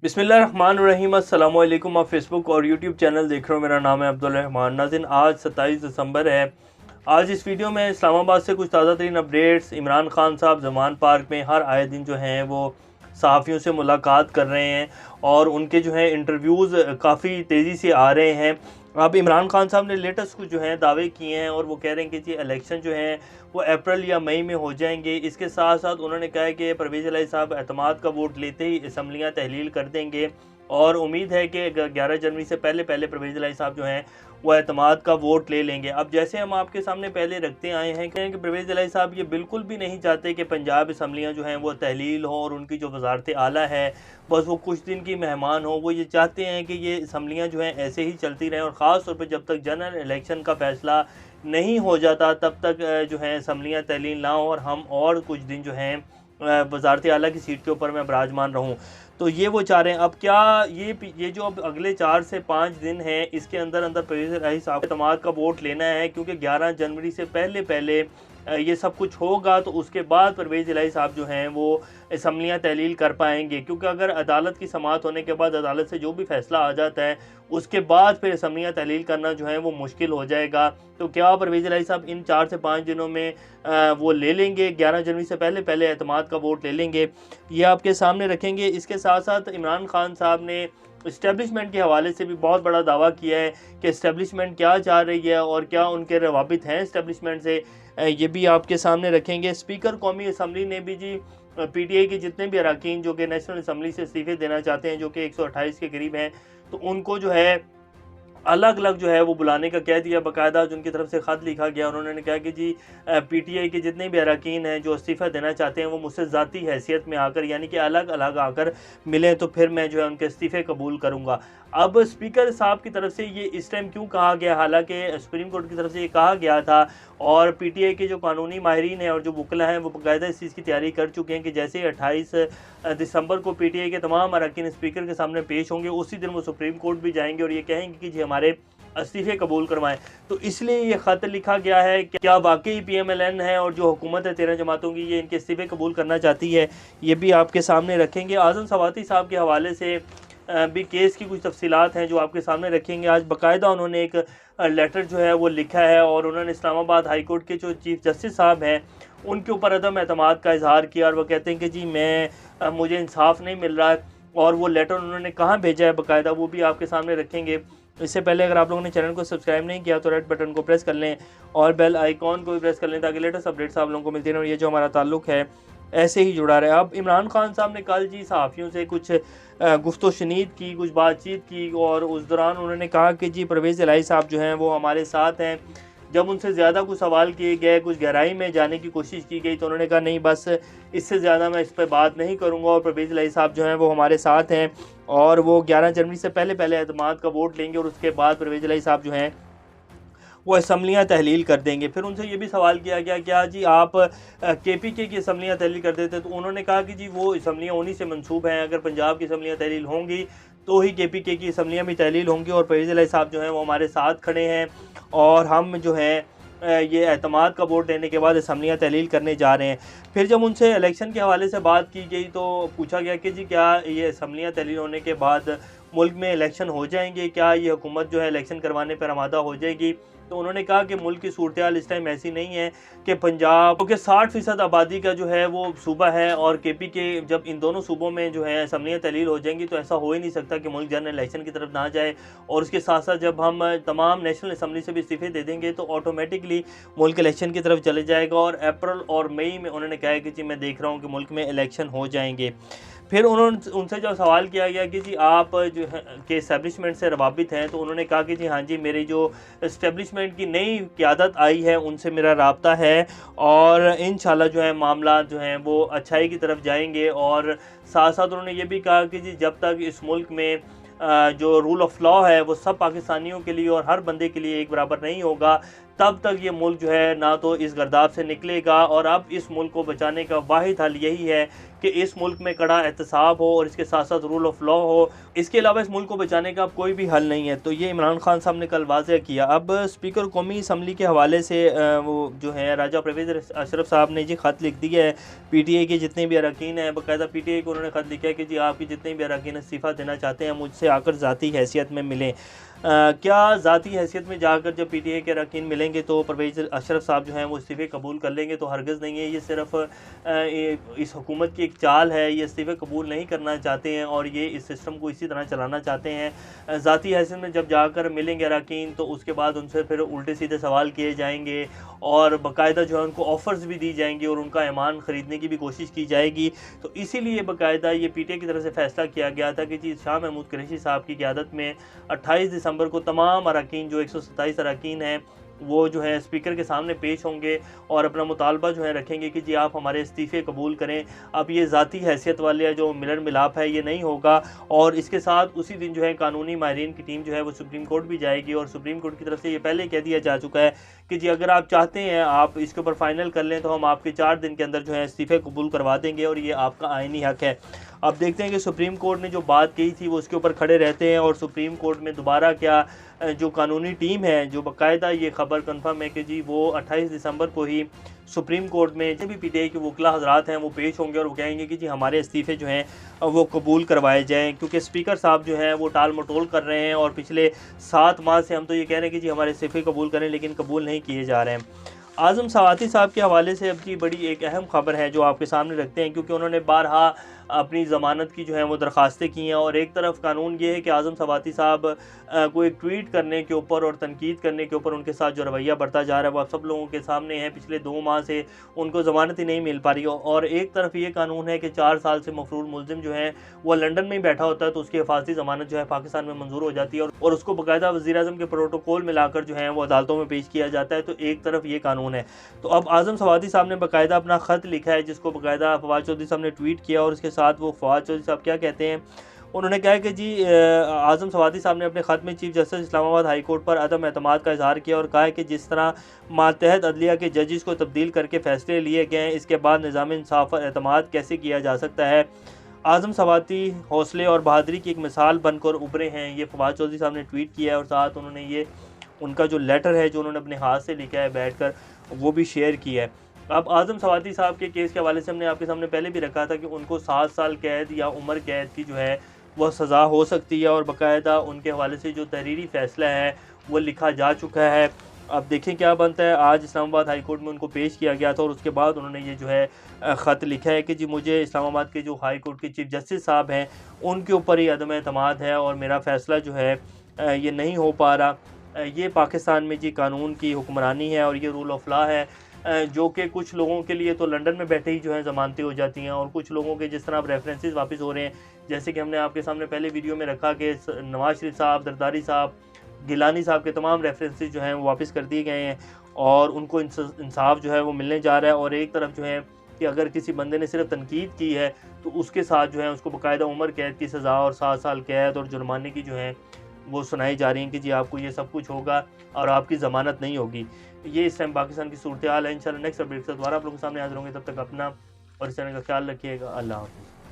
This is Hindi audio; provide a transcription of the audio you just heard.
बिस्मिल्लाहिर्रहमानिर्रहीम अस्सलाम वालेकुम। आप फेसबुक और यूट्यूब चैनल देख रहे हो। मेरा नाम है अब्दुल रहमान। नाज़रीन, आज 27 दिसंबर है। आज इस वीडियो में इस्लामाबाद से कुछ ताज़ा तरीन अपडेट्स। इमरान खान साहब जमान पार्क में हर आए दिन जो हैं वो सहाफ़ियों से मुलाकात कर रहे हैं और उनके जो है इंटरव्यूज़ काफ़ी तेज़ी से आ रहे हैं। अब इमरान खान साहब ने लेटेस्ट कुछ जो है दावे किए हैं और वो कह रहे हैं कि जी इलेक्शन जो है वो अप्रैल या मई में हो जाएंगे। इसके साथ साथ उन्होंने कहा है कि परवेज़ इलाही साहब एतमाद का वोट लेते ही असम्बलियाँ तहलील कर देंगे और उम्मीद है कि 11 जनवरी से पहले पहले परवेज़ इलाही साहब जो हैं वो एतमाद का वोट ले लेंगे। अब जैसे हम आपके सामने पहले रखते आए हैं कि परवेज़ इलाही साहब ये बिल्कुल भी नहीं चाहते कि पंजाब असम्बलियाँ जो हैं वो तहलील हो और उनकी जो वजारत आला है बस वो कुछ दिन की मेहमान हो। वो ये चाहते हैं कि ये असम्बलियाँ जो हैं ऐसे ही चलती रहें और ख़ास तौर पर जब तक जनरल इलेक्शन का फ़ैसला नहीं हो जाता तब तक जो है असम्बलियाँ तहलील ना हो और हम और कुछ दिन जो हैं वजारत आला की सीट के ऊपर मैं विराजमान रहूँ। तो ये वो चाह रहे हैं। अब क्या ये जो अब अगले 4 से 5 दिन हैं इसके अंदर अंदर परवेज़ इलाही साहब को एतमाद का वोट लेना है, क्योंकि 11 जनवरी से पहले पहले ये सब कुछ होगा तो उसके बाद परवेज़ इलाही साहब जो हैं वो असम्बलियाँ तहलील कर पाएंगे। क्योंकि अगर अदालत की समाअत होने के बाद अदालत से जो भी फैसला आ जाता है उसके बाद फिर असम्बलियाँ तहलील करना जो है वो मुश्किल हो जाएगा। तो क्या परवेज़ इलाही साहब इन 4 से 5 दिनों में वो ले लेंगे, 11 जनवरी से पहले पहले एतमाद का वोट ले लेंगे? ये आपके सामने रखेंगे। इसके साथ साथ इमरान खान साहब ने इस्टेब्लिशमेंट के हवाले से भी बहुत बड़ा दावा किया है कि इस्टेब्लिशमेंट क्या चाह रही है और क्या उनके रवाबित हैं इस्टेब्लिशमेंट से, ये भी आपके सामने रखेंगे। स्पीकर कौमी असम्बली ने भी जी पीटीआई के जितने भी अरकान जो कि नेशनल असम्बली से इस्तीफ़े देना चाहते हैं, जो कि 128 के करीब हैं, तो उनको जो है अलग अलग जो है वो बुलाने का कह दिया। बाकायदा जो उनकी तरफ से ख़त लिखा गया, उन्होंने कहा कि जी पीटीआई के जितने भी अरकान हैं जो इस्तीफ़ा देना चाहते हैं वो मुझसे ज़ाती हैसियत में आकर यानी कि अलग अलग आकर मिलें तो फिर मैं जो है उनके इस्तीफ़े कबूल करूँगा। अब स्पीकर साहब की तरफ से ये इस टाइम क्यों कहा गया, हालांकि सुप्रीम कोर्ट की तरफ से ये कहा गया था और पीटीआई के जो कानूनी माहिरीन हैं और जो वकला हैं वो बाकायदा इस चीज़ की तैयारी कर चुके हैं कि जैसे 28 दिसंबर को पीटीआई के तमाम अरकान स्पीकर के सामने पेश होंगे उसी दिन वो सुप्रीम कोर्ट भी जाएंगे और ये कहेंगे कि जी हमारे इस्तीफ़े कबूल करवाएं। तो इसलिए ये ख़त लिखा गया है कि क्या वाकई पीएमएलएन है और जो हुकूमत है 13 जमातों की ये इनके इस्तीफ़े कबूल करना चाहती है, ये भी आपके सामने रखेंगे। आज़म सवाती साहब के हवाले से भी केस की कुछ तफसीलात हैं जो आपके सामने रखेंगे। आज बाकायदा उन्होंने एक लेटर जो है वो लिखा है और उन्होंने इस्लामाबाद हाई कोर्ट के जो चीफ जस्टिस साहब हैं उनके ऊपर अदम एतमाद का इजहार किया और वो कहते हैं कि जी मुझे इंसाफ नहीं मिल रहा है। और वो लेटर उन्होंने कहाँ भेजा है बाकायदा वो भी आपके सामने रखेंगे। इससे पहले अगर आप लोगों ने चैनल को सब्सक्राइब नहीं किया तो रेड बटन को प्रेस कर लें और बेल आइकॉन को भी प्रेस कर लें ताकि लेटेस्ट अपडेट्स आप लोगों को मिलती रहें और ये जो हमारा ताल्लुक़ है ऐसे ही जुड़ा रहे। अब इमरान खान साहब ने कल जी सहाफ़ियों से कुछ गुफ्तो शनीद की, कुछ बातचीत की और उस दौरान उन्होंने कहा कि जी परवेज़ इलाही साहब जो हैं वो हमारे साथ हैं। जब उनसे ज़्यादा कुछ सवाल किए गए, कुछ गहराई में जाने की कोशिश की गई तो उन्होंने कहा नहीं बस इससे ज़्यादा मैं इस पर बात नहीं करूँगा और परवेज़ इलाही साहब जो हैं वो हमारे साथ हैं और वो 11 जनवरी से पहले पहले एतमाद का वोट लेंगे और उसके बाद परवेज़ इलाही साहब जो हैं वो असम्बलियाँ तहलील कर देंगे। फिर उनसे ये भी सवाल किया गया क्या जी आप केपीके की असम्बलियाँ तहलील कर देते, तो उन्होंने कहा कि जी वो असम्बलियाँ उन्हीं से मंसूब हैं, अगर पंजाब की असम्बलियाँ तहलील होंगी तो ही केपीके की असम्बलियाँ भी तहलील होंगी और परवेज़ इलाही साहब जो हैं वो हमारे साथ खड़े हैं और हम जो हैं ये एतमाद का वोट देने के बाद असम्बलियाँ तहलील करने जा रहे हैं। फिर जब उनसे इलेक्शन के हवाले से बात की गई तो पूछा गया कि जी क्या ये असम्बलियाँ तहलील होने के बाद मुल्क में इलेक्शन हो जाएंगे, क्या ये हुकूमत जो है इलेक्शन करवाने पर आमादा हो जाएगी? तो उन्होंने कहा कि मुल्क की सूरत हाल इस टाइम ऐसी नहीं है कि पंजाब क्योंकि 60% आबादी का जो है वो सूबा है और केपीके जब इन दोनों सूबों में जो है असम्बलियाँ तहलील हो जाएंगी तो ऐसा हो ही नहीं सकता कि मुल्क जनरल इलेक्शन की तरफ ना जाए। और उसके साथ साथ जब हम तमाम नेशनल असम्बली से भी इस्तीफ़े दे देंगे तो ऑटोमेटिकली मुल्क इलेक्शन की तरफ चले जाएगा और अप्रैल और मई में उन्होंने कहा कि जी मैं देख रहा हूँ कि मुल्क में इलेक्शन हो जाएंगे। फिर उन्होंने उनसे जब सवाल किया गया कि जी आप जो है के इस्टेब्लिशमेंट से रवाबित हैं, तो उन्होंने कहा कि जी हाँ जी मेरी जो इस्टेब्लिशमेंट की नई क़यादत आई है उनसे मेरा राब्ता है और इंशाल्लाह जो है मामला जो हैं वो अच्छाई की तरफ जाएंगे। और साथ साथ उन्होंने ये भी कहा कि जी जब तक इस मुल्क में जो रूल ऑफ़ लॉ है वो सब पाकिस्तानियों के लिए और हर बंदे के लिए एक बराबर नहीं होगा, तब तक ये मुल्क जो है ना तो इस गर्दाब से निकलेगा। और अब इस मुल्क को बचाने का वाहिद हल यही है कि इस मुल्क में कड़ा एहतसाब हो और इसके साथ साथ रूल ऑफ लॉ हो। इसके अलावा इस मुल्क को बचाने का अब कोई भी हल नहीं है। तो ये इमरान खान साहब ने कल वाज़ह किया। अब स्पीकर कौमी असम्बली के हवाले से वो जो है राजा परवेज़ अशरफ साहब ने जी ख़त लिख दिया है PTI के जितने भी अरकान हैं। बाकायदा PTI को उन्होंने ख़त लिखा है कि जी आपकी जितने भी अरकान इस्तीफ़ा देना चाहते हैं मुझसे आकर ज़ाती हैसियत में मिलें। क्या ज़ाती हैसियत में जाकर जब PTI के अरकान मिलेंगे तो परवेज़ अशरफ साहब जो हैं वो इस्तीफ़े कबूल कर लेंगे? तो हरगिज़ नहीं है। ये सिर्फ़ इस हुकूमत की एक चाल है। ये इस्तीफ़े कबूल नहीं करना चाहते हैं और ये इस सिस्टम को इसी तरह चलाना चाहते हैं। ज़ाती हैसियत में जब जाकर मिलेंगे अरकान तो उसके बाद उनसे फिर उल्टे सीधे सवाल किए जाएंगे और बाकायदा जो है उनको ऑफ़र्स भी दी जाएंगी और उनका ईमान ख़रीदने की भी कोशिश की जाएगी। तो इसीलिए बाकायदा ये PTI की तरफ से फ़ैसला किया गया था कि जी शाह महमूद कुरैशी साहब की क़यादत में 28 दिसंबर को तमाम अरकान जो 127 अरकान हैं वो जो है स्पीकर के सामने पेश होंगे और अपना मुतालबा जो है रखेंगे कि जी आप हमारे इस्तीफ़े कबूल करें। अब ये ज़ाती हैसियत वाले जो मिलन मिलाप है ये नहीं होगा। और इसके साथ उसी दिन जो है कानूनी माहिरीन की टीम जो है वो सुप्रीम कोर्ट भी जाएगी और सुप्रीम कोर्ट की तरफ से ये पहले कह दिया जा चुका है कि जी अगर आप चाहते हैं आप इसके ऊपर फ़ाइनल कर लें तो हम आपके 4 दिन के अंदर जो है इस्तीफ़े कबूल करवा देंगे और ये आपका आइनी हक़ है। अब देखते हैं कि सुप्रीम कोर्ट ने जो बात कही थी वो उसके ऊपर खड़े रहते हैं और सुप्रीम कोर्ट में दोबारा क्या जो कानूनी टीम है जो बाकायदा ये ख़बर कंफर्म है कि जी वो 28 दिसंबर को ही सुप्रीम कोर्ट में जो भी PTI के वकला हज़रात हैं वो पेश होंगे और वो कहेंगे कि जी हमारे इस्तीफ़े जो हैं वो कबूल करवाए जाएँ। क्योंकि स्पीकर साहब जो हैं वो टाल मटोल कर रहे हैं और पिछले 7 माह से हम तो ये कह रहे हैं कि जी हमारे इस्तीफ़े कबूल करें लेकिन कबूल नहीं किए जा रहे हैं। आज़म सवाती साहब के हवाले से अब की बड़ी एक अहम ख़बर है जो आपके सामने रखते हैं क्योंकि उन्होंने बारहा अपनी ज़मानत की जो है वो दरख्वास्तें की हैं और एक तरफ कानून ये है कि आज़म सवाती साहब को एक ट्वीट करने के ऊपर और तनकीद करने के ऊपर उनके साथ जो रवैया बढ़ता जा रहा है वो आप सब लोगों के सामने है। पिछले 2 माह से उनको ज़मानत ही नहीं मिल पा रही और एक तरफ ये कानून है कि 4 साल से मफरूर मुलजिम जो है वो लंदन में ही बैठा होता है तो उसकी हिफाजती ज़मानत जो है पाकिस्तान में मंजूर हो जाती है और उसको बाकायदा वज़ीर-ए-आज़म के प्रोटोकॉल में लाकर जो है वो अदालतों में पेश किया जाता है। तो एक तरफ ये कानून है। तो अब आज़म सवाती साहब ने बाकायदा अपना ख़त लिखा है जिसको बाकायदा फवाद चौधरी साहब ने ट्वीट किया और उसके साथ वो फवाद चौधरी साहब क्या कहते हैं उन्होंने कहा कि जी आज़म सवाती साहब ने अपने ख़त में chief justice Islamabad high court पर अदम एतमाद का इजहार किया और कहा है कि जिस तरह मातहत अदलिया के जजेस को तब्दील करके फ़ैसले लिए गए हैं इसके बाद निज़ाम इंसाफ पर एतमाद कैसे किया जा सकता है। आज़म सवाती हौसले और बहादुरी की एक मिसाल बनकर उभरे हैं। ये फवाद चौधरी साहब ने ट्वीट किया है और साथ उन्होंने ये उनका जो लेटर है जो उन्होंने अपने हाथ से लिखा है बैठकर वो भी शेयर किया है। अब आज़म सवाती साहब के केस के हवाले से हमने आपके सामने पहले भी रखा था कि उनको 7 साल कैद या उम्र कैद की जो है वह सज़ा हो सकती है और बाकायदा उनके हवाले से जो तहरीरी फ़ैसला है वो लिखा जा चुका है। अब देखें क्या बनता है। आज इस्लामाबाद हाई कोर्ट में उनको पेश किया गया था और उसके बाद उन्होंने ये जो है ख़त लिखा है कि जी मुझे इस्लामाबाद के जो हाई कोर्ट के चीफ जस्टिस साहब हैं उनके ऊपर ही अदम एतमाद है और मेरा फ़ैसला जो है ये नहीं हो पा रहा। ये पाकिस्तान में जी कानून की हुक्मरानी है और ये रूल ऑफ लॉ है जो कि कुछ लोगों के लिए तो लंदन में बैठे ही जो है ज़मानतें हो जाती हैं और कुछ लोगों के जिस तरह अब रेफरेंसेस वापस हो रहे हैं जैसे कि हमने आपके सामने पहले वीडियो में रखा कि नवाज शरीफ साहब, जरदारी साहब, गिलानी साहब के तमाम रेफरेंसेस जो हैं वो वापस कर दिए गए हैं और उनको इंसाफ जो है वो मिलने जा रहा है। और एक तरफ जो है कि अगर किसी बंदे ने सिर्फ तनकीद की है तो उसके साथ जो है उसको बाकायदा उम्र कैद की सज़ा और 7 साल कैद और जुर्माने की जो है वो सुनाई जा रही हैं कि जी आपको ये सब कुछ होगा और आपकी ज़मानत नहीं होगी। ये इस टाइम पाकिस्तान की सूरत हाल है। इंशाल्लाह नेक्स्ट अपडेट से दोबारा आप लोगों के सामने हाजिर होंगे। तब तक अपना और इस चैनल का ख्याल रखिएगा। अल्लाह हाफ़िज़।